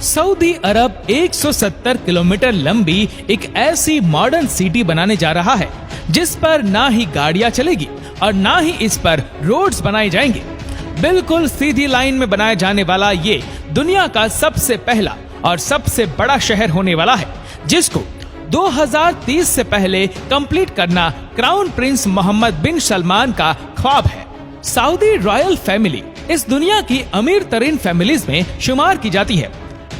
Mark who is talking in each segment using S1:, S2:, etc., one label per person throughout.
S1: Saudi अरब 170 kilometre लंबी एक ऐसी मॉडर्न सिटी बनाने जा रहा है जिस पर ना ही गाड़ियां चलेगी और ना ही इस पर रोड्स बनाए जाएंगे। बिल्कुल सीधी लाइन में बनाया जाने वाला ये दुनिया का सबसे पहला और सबसे बड़ा शहर होने वाला है, जिसको 2030 से पहले कंप्लीट करना क्राउन प्रिंस मोहम्मद बिन सलमान का ख्वाब है। सऊदी रॉयल फैमिली इस दुनिया की अमीर तरीन फैमिलीज में शुमार की जाती है।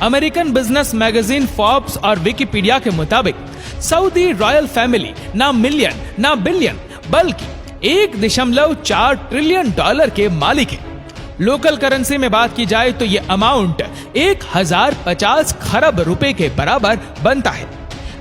S1: अमेरिकन बिजनेस मैगजीन फोर्ब्स और विकिपीडिया के मुताबिक सऊदी रॉयल फैमिली ना मिलियन ना बिलियन बल्कि 1.4 ट्रिलियन डॉलर के मालिक है। लोकल करेंसी में बात की जाए तो ये अमाउंट 1050 खरब रुपए के बराबर बनता है।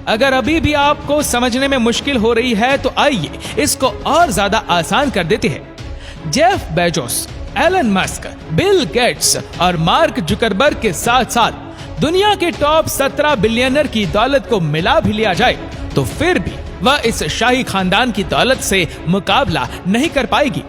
S1: अगर अभी भी आपको समझने में मुश्किल हो रही है तो आइए इसको और ज्यादा आसान कर देते हैं। Jeff Bezos, Elon Musk, Bill Gates और मार्क जुकरबर्ग के साथ साथ दुनिया के टॉप 17 बिलियनर की दौलत को मिला भी लिया जाए तो फिर भी वह इस शाही खानदान की दौलत से मुकाबला नहीं कर पाएगी।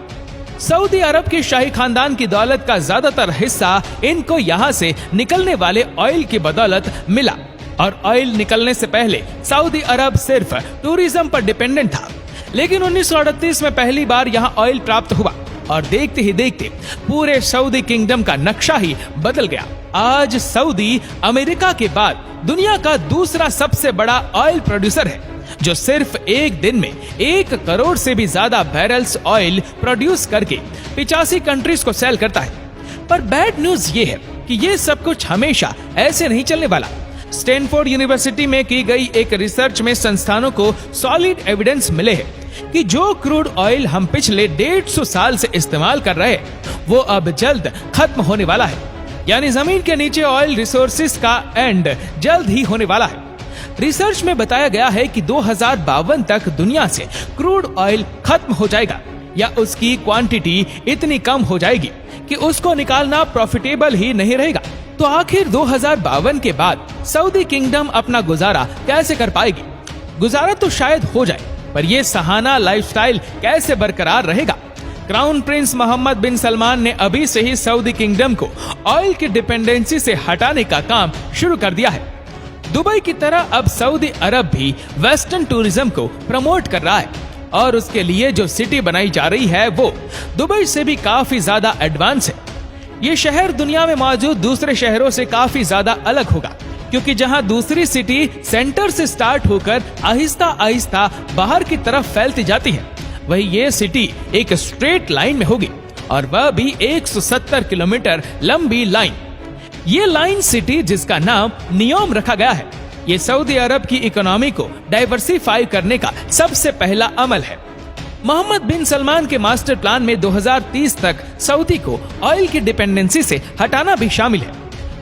S1: सऊदी अरब के शाही खानदान की दौलत का ज्यादातर हिस्सा इनको यहाँ से निकलने वाले ऑयल की बदौलत मिला और ऑयल निकलने से पहले सऊदी अरब सिर्फ टूरिज्म पर डिपेंडेंट था, लेकिन 1938 में पहली बार यहाँ ऑयल प्राप्त हुआ और देखते ही देखते पूरे सऊदी किंगडम का नक्शा ही बदल गया। आज सऊदी अमेरिका के बाद दुनिया का दूसरा सबसे बड़ा ऑयल प्रोड्यूसर है, जो सिर्फ एक दिन में 1 करोड़ से भी ज्यादा बैरल्स ऑयल प्रोड्यूस करके 85 कंट्रीज को सेल करता है। पर बैड न्यूज ये है कि ये सब कुछ हमेशा ऐसे नहीं चलने वाला। स्टैनफोर्ड यूनिवर्सिटी में की गई एक रिसर्च में संस्थानों को सॉलिड एविडेंस मिले हैं कि जो क्रूड ऑयल हम पिछले 150 साल से इस्तेमाल कर रहे हैं वो अब जल्द खत्म होने वाला है, यानी जमीन के नीचे ऑयल रिसोर्सेज का एंड जल्द ही होने वाला है। रिसर्च में बताया गया है कि 2052 तक दुनिया से क्रूड ऑयल खत्म हो जाएगा या उसकी क्वांटिटी इतनी कम हो जाएगी कि उसको निकालना प्रॉफिटेबल ही नहीं रहेगा। तो आखिर 2052 के बाद सऊदी किंगडम अपना गुजारा कैसे कर पाएगी? गुजारा तो शायद हो जाए, पर ये सहाना लाइफस्टाइल कैसे बरकरार रहेगा? क्राउन प्रिंस मोहम्मद बिन सलमान ने अभी से ही सऊदी किंगडम को ऑयल की डिपेंडेंसी से हटाने का काम शुरू कर दिया है। दुबई की तरह अब सऊदी अरब भी वेस्टर्न टूरिज्म को प्रमोट कर रहा है और उसके लिए जो सिटी बनाई जा रही है वो दुबई से भी काफी ज्यादा एडवांस है। ये शहर दुनिया में मौजूद दूसरे शहरों से काफी ज्यादा अलग होगा, क्योंकि जहां दूसरी सिटी सेंटर से स्टार्ट होकर आहिस्ता आहिस्ता बाहर की तरफ फैलती जाती है, वही ये सिटी एक स्ट्रेट लाइन में होगी और वह भी 170 किलोमीटर लंबी लाइन। ये लाइन सिटी, जिसका नाम नियोम रखा गया है, ये सऊदी अरब की इकोनॉमी को डाइवर्सिफाई करने का सबसे पहला अमल है। मोहम्मद बिन सलमान के मास्टर प्लान में 2030 तक सऊदी को ऑयल की डिपेंडेंसी से हटाना भी शामिल है।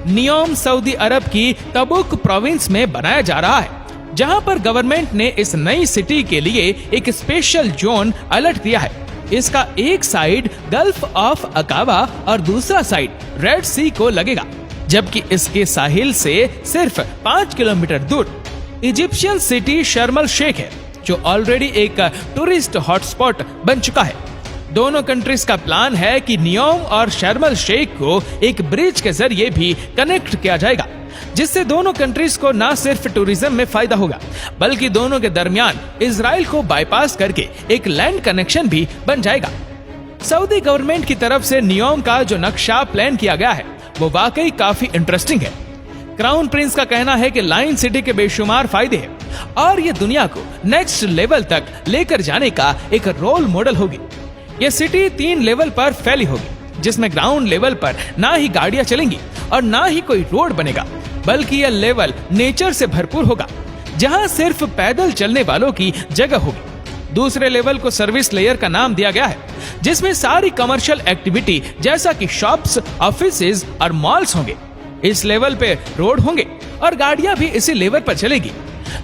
S1: नियोम सऊदी अरब की तबुक प्रोविंस में बनाया जा रहा है, जहां पर गवर्नमेंट ने इस नई सिटी के लिए एक स्पेशल जोन अलर्ट दिया है। इसका एक साइड गल्फ ऑफ अकाबा और दूसरा साइड रेड सी को लगेगा, जबकि इसके साहिल से सिर्फ 5 किलोमीटर दूर इजिप्शियन सिटी शर्म अल शेख है, जो ऑलरेडी एक टूरिस्ट हॉटस्पॉट बन चुका है। दोनों कंट्रीज का प्लान है कि नियोम और शर्म अल शेख को एक ब्रिज के जरिए भी कनेक्ट किया जाएगा, जिससे दोनों कंट्रीज को न सिर्फ टूरिज्म में फायदा होगा बल्कि दोनों के दरमियान इजराइल को बाईपास करके एक लैंड कनेक्शन भी बन जाएगा। सऊदी गवर्नमेंट की तरफ से नियोम का जो नक्शा प्लान किया गया है वो वाकई काफी इंटरेस्टिंग है। क्राउन प्रिंस का कहना है कि लाइन सिटी के बेशुमार फायदे हैं और ये दुनिया को नेक्स्ट लेवल तक लेकर जाने का एक रोल मॉडल होगी। ये सिटी 3 लेवल पर फैली होगी, जिसमें ग्राउंड लेवल पर ना ही गाड़ियां चलेंगी और ना ही कोई रोड बनेगा, बल्कि यह लेवल नेचर से भरपूर होगा, जहां सिर्फ पैदल चलने वालों की जगह होगी। दूसरे लेवल को सर्विस लेयर का नाम दिया गया है, जिसमें सारी कमर्शियल एक्टिविटी जैसा कि शॉप्स, ऑफिसेज और मॉल्स होंगे। इस लेवल पे रोड होंगे और गाड़ियां भी इसी लेवल पर चलेगी।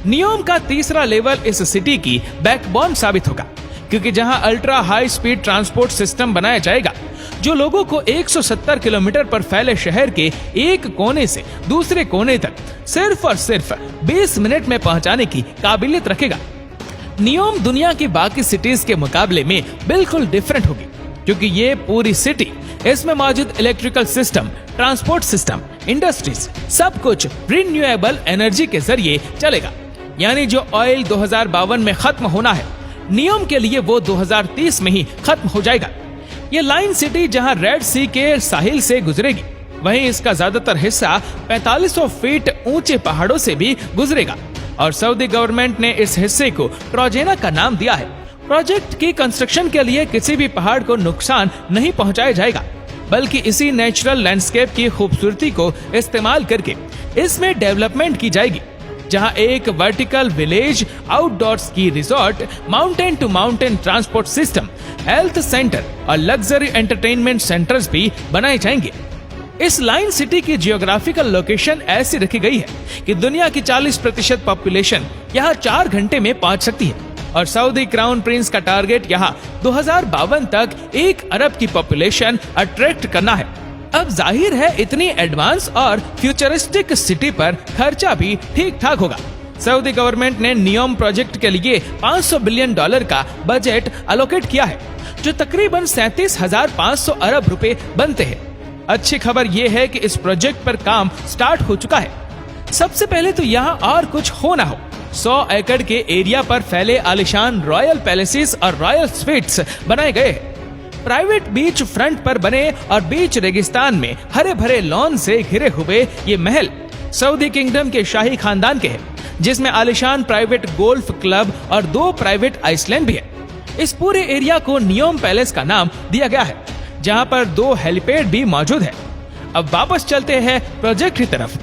S1: नियोम का तीसरा लेवल इस सिटी की बैकबोन साबित होगा, क्योंकि जहां ultra high speed transport system बनाया जाएगा, जो लोगों को 170 किलोमीटर पर फैले शहर के एक कोने से दूसरे कोने तक सिर्फ और सिर्फ 20 मिनट में पहुंचाने की काबिलियत रखेगा। नियोम दुनिया की बाकी सिटीज के मुकाबले में बिल्कुल डिफरेंट होगी, क्योंकि ये पूरी सिटी, इसमें मौजूद electrical system, transport system, industries, सब कुछ रिन्यूएबल एनर्जी के जरिए चलेगा। यानी जो ऑयल 2052 में खत्म होना है, नियोम के लिए वो 2030 में ही खत्म हो जाएगा। ये लाइन सिटी जहां रेड सी के साहिल से गुजरेगी, वहीं इसका ज्यादातर हिस्सा 4500 फीट ऊंचे पहाड़ों से भी गुजरेगा। और सऊदी गवर्नमेंट ने इस हिस्से को ट्रोजेना का नाम दिया है। प्रोजेक्ट की कंस्ट्रक्शन के लिए किसी भी पहाड़ को नुकसान नहीं पहुंचाया जाएगा, बल्कि इसी नेचुरल लैंडस्केप की खूबसूरती को इस्तेमाल करके इसमें डेवलपमेंट की जाएगी, जहां एक vertical village, outdoor ski resort, mountain to mountain transport system, health centre और लग्जरी एंटरटेनमेंट सेंटर्स भी बनाए जाएंगे। इस लाइन सिटी की जियोग्राफिकल लोकेशन ऐसी रखी गई है कि दुनिया की 40% पॉपुलेशन यहाँ 4 घंटे में पहुंच सकती है। और सऊदी क्राउन प्रिंस का टारगेट यहाँ 2052 तक 1 अरब की पॉपुलेशन अट्रैक्ट करना है। अब जाहिर है इतनी एडवांस और फ्यूचरिस्टिक सिटी पर खर्चा भी ठीक ठाक होगा। सऊदी गवर्नमेंट ने नियोम प्रोजेक्ट के लिए $500 बिलियन का बजट अलोकेट किया है, जो तकरीबन 37,500 अरब रुपए बनते हैं। अच्छी खबर यह है कि इस प्रोजेक्ट पर काम स्टार्ट हो चुका है। सबसे पहले तो यहाँ और कुछ हो ना हो, 100 एकड़ के एरिया पर फैले आलिशान रॉयल पैलेसेस और रॉयल स्वीट्स बनाए गए हैं। प्राइवेट बीच फ्रंट पर बने और बीच रेगिस्तान में हरे भरे लॉन से घिरे हुए ये महल सऊदी किंगडम के शाही खानदान के हैं, जिसमें आलिशान प्राइवेट गोल्फ क्लब और 2 प्राइवेट आइसलैंड भी है। इस पूरे एरिया को नियोम पैलेस का नाम दिया गया है, जहां पर 2 हेलीपैड भी मौजूद है। अब वापस चलते हैं प्रोजेक्ट की तरफ।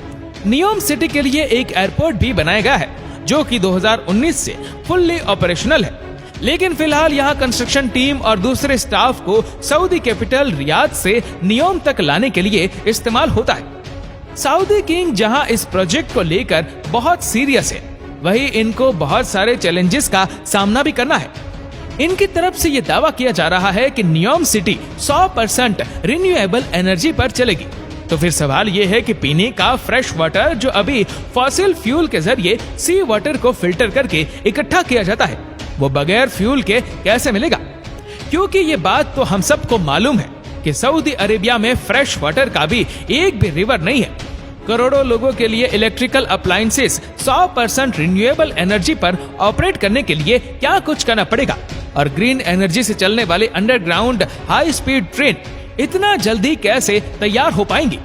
S1: नियोम सिटी के लिए एक एयरपोर्ट भी बनाया गया है, जो कि 2019 से फुल्ली ऑपरेशनल है। लेकिन फिलहाल यहाँ कंस्ट्रक्शन टीम और दूसरे स्टाफ को सऊदी कैपिटल रियाद से नियोम तक लाने के लिए इस्तेमाल होता है। सऊदी किंग जहां इस प्रोजेक्ट को लेकर बहुत सीरियस है, वहीं इनको बहुत सारे चैलेंजेस का सामना भी करना है। इनकी तरफ से ये दावा किया जा रहा है कि नियोम सिटी 100% रिन्यूएबल एनर्जी पर चलेगी। तो फिर सवाल ये है कि पीने का फ्रेश वाटर जो अभी फॉसिल फ्यूल के जरिए सी वाटर को फिल्टर करके इकट्ठा किया जाता है, वो बगैर फ्यूल के कैसे मिलेगा? क्योंकि ये बात तो हम सबको मालूम है कि सऊदी अरेबिया में फ्रेश वाटर का भी एक भी रिवर नहीं है। करोड़ों लोगों के लिए इलेक्ट्रिकल अप्लायंसेस 100% रिन्यूएबल एनर्जी पर ऑपरेट करने के लिए क्या कुछ करना पड़ेगा, और ग्रीन एनर्जी से चलने वाले अंडरग्राउंड हाई स्पीड ट्रेन इतना जल्दी कैसे तैयार हो पाएंगी?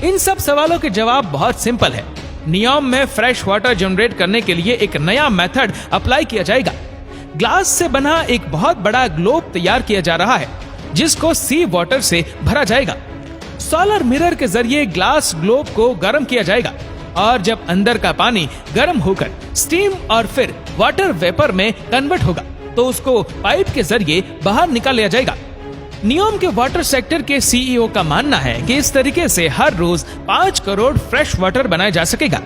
S1: इन सब सवालों के जवाब बहुत सिंपल है। नियोम में फ्रेश वाटर जनरेट करने के लिए एक नया मेथड अप्लाई किया जाएगा। ग्लास से बना एक बहुत बड़ा ग्लोब तैयार किया जा रहा है, जिसको सी वाटर से भरा जाएगा। सोलर मिरर के जरिए ग्लास ग्लोब को गर्म किया जाएगा, और जब अंदर का पानी गर्म होकर स्टीम और फिर वाटर वेपर में कन्वर्ट होगा, तो उसको पाइप के जरिए बाहर निकाल लिया जाएगा। नियोम के वाटर सेक्टर के सीईओ का मानना है कि इस तरीके से हर रोज 5 करोड़ फ्रेश वाटर बनाया जा सकेगा।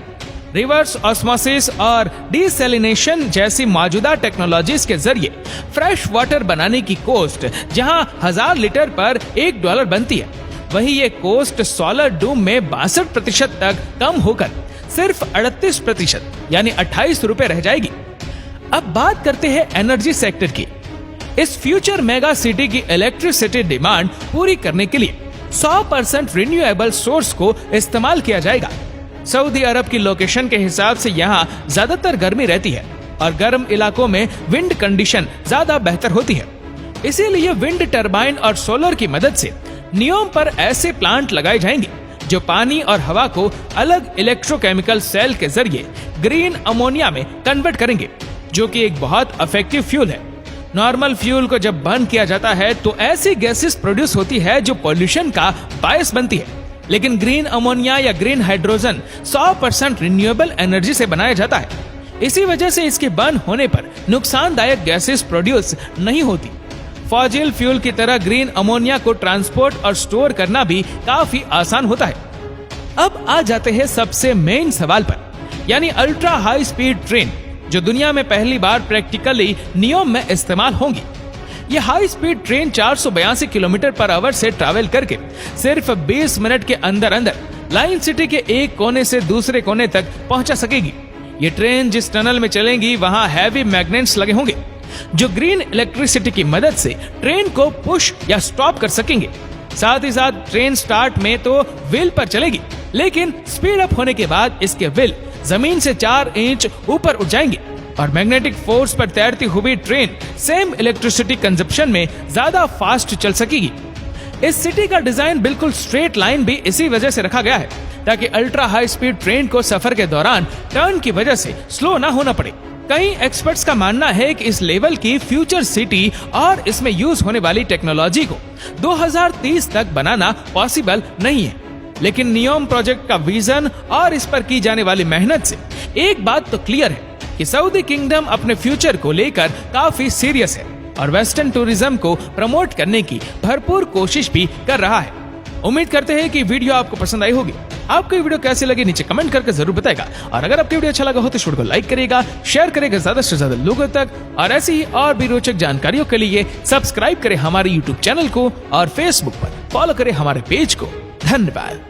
S1: रिवर्स ऑस्मोसिस और डिसैलिनेशन जैसी मौजूदा टेक्नोलॉजीज के जरिए फ्रेश वाटर बनाने की कॉस्ट जहां 1000 लीटर पर $1 बनती है, वहीं ये कॉस्ट सोलर डूम में 62% तक कम होकर सिर्फ 38% यानी 28 रुपए रह जाएगी। अब बात करते हैं एनर्जी सेक्टर की। इस फ्यूचर मेगा सिटी की इलेक्ट्रिसिटी डिमांड पूरी करने के लिए 100% रिन्यूएबल सोर्स को इस्तेमाल किया जाएगा। सऊदी अरब की लोकेशन के हिसाब से यहाँ ज्यादातर गर्मी रहती है और गर्म इलाकों में विंड कंडीशन ज्यादा बेहतर होती है। इसीलिए विंड टरबाइन और सोलर की मदद से नियोम पर ऐसे प्लांट लगाए जाएंगे जो पानी और हवा को अलग इलेक्ट्रोकेमिकल सेल के जरिए ग्रीन अमोनिया में कन्वर्ट करेंगे, जो कि एक बहुत इफेक्टिव फ्यूल है। नॉर्मल फ्यूल को जब बर्न किया जाता है तो ऐसी गैसेस प्रोड्यूस होती है जो पोल्यूशन का बायस बनती है, लेकिन ग्रीन अमोनिया या ग्रीन हाइड्रोजन 100% रिन्यूएबल एनर्जी से बनाया जाता है। इसी वजह से इसके बर्न होने पर नुकसानदायक गैसेस प्रोड्यूस नहीं होती। फॉजिल फ्यूल की तरह ग्रीन अमोनिया को ट्रांसपोर्ट और स्टोर करना भी काफी आसान होता है। अब आ जाते हैं सबसे मेन सवाल पर, यानी अल्ट्रा हाई स्पीड ट्रेन, जो दुनिया में पहली बार प्रैक्टिकली नियोम में इस्तेमाल होंगी। ये high speed train 482 kilometre per hour से ट्रैवल करके सिर्फ 20 मिनट के अंदर अंदर लाइन सिटी के एक कोने से दूसरे कोने तक पहुंचा सकेगी। ये ट्रेन जिस टनल में चलेंगी वहां हैवी मैग्नेट्स लगे होंगे, जो ग्रीन इलेक्ट्रिसिटी की मदद से ट्रेन को पुश या स्टॉप कर सकेंगे। साथ ही साथ ट्रेन स्टार्ट में तो व्हील पर चलेगी, लेकिन स्पीड अप होने के बाद इसके व्हील जमीन से 4 इंच ऊपर उठ जाएंगे और मैग्नेटिक फोर्स पर तैरती हुई ट्रेन सेम इलेक्ट्रिसिटी कंजप्शन में ज्यादा फास्ट चल सकेगी। इस सिटी का डिजाइन बिल्कुल स्ट्रेट लाइन भी इसी वजह से रखा गया है ताकि अल्ट्रा हाई स्पीड ट्रेन को सफर के दौरान टर्न की वजह से स्लो ना होना पड़े। कई एक्सपर्ट्स का मानना है कि इस लेवल की फ्यूचर सिटी और इसमें यूज होने वाली टेक्नोलॉजी को 2030 तक बनाना पॉसिबल नहीं है, लेकिन नियोम प्रोजेक्ट का विजन और इस पर की जाने वाली मेहनत से एक बात तो क्लियर है कि सऊदी किंगडम अपने फ्यूचर को लेकर काफी सीरियस है और वेस्टर्न टूरिज्म को प्रमोट करने की भरपूर कोशिश भी कर रहा है। उम्मीद करते हैं कि वीडियो आपको पसंद आई होगी। आपको ये वीडियो कैसी लगी नीचे कमेंट करके जरूर बताएगा और अगर आपको वीडियो अच्छा लगा हो तो वीडियो को लाइक करेगा, शेयर करेगा ज्यादा से ज्यादा लोगों तक और ऐसी ही और भी रोचक जानकारियों के लिए सब्सक्राइब करें हमारे YouTube चैनल को और Facebook पर फॉलो करें हमारे पेज को। धन्यवाद।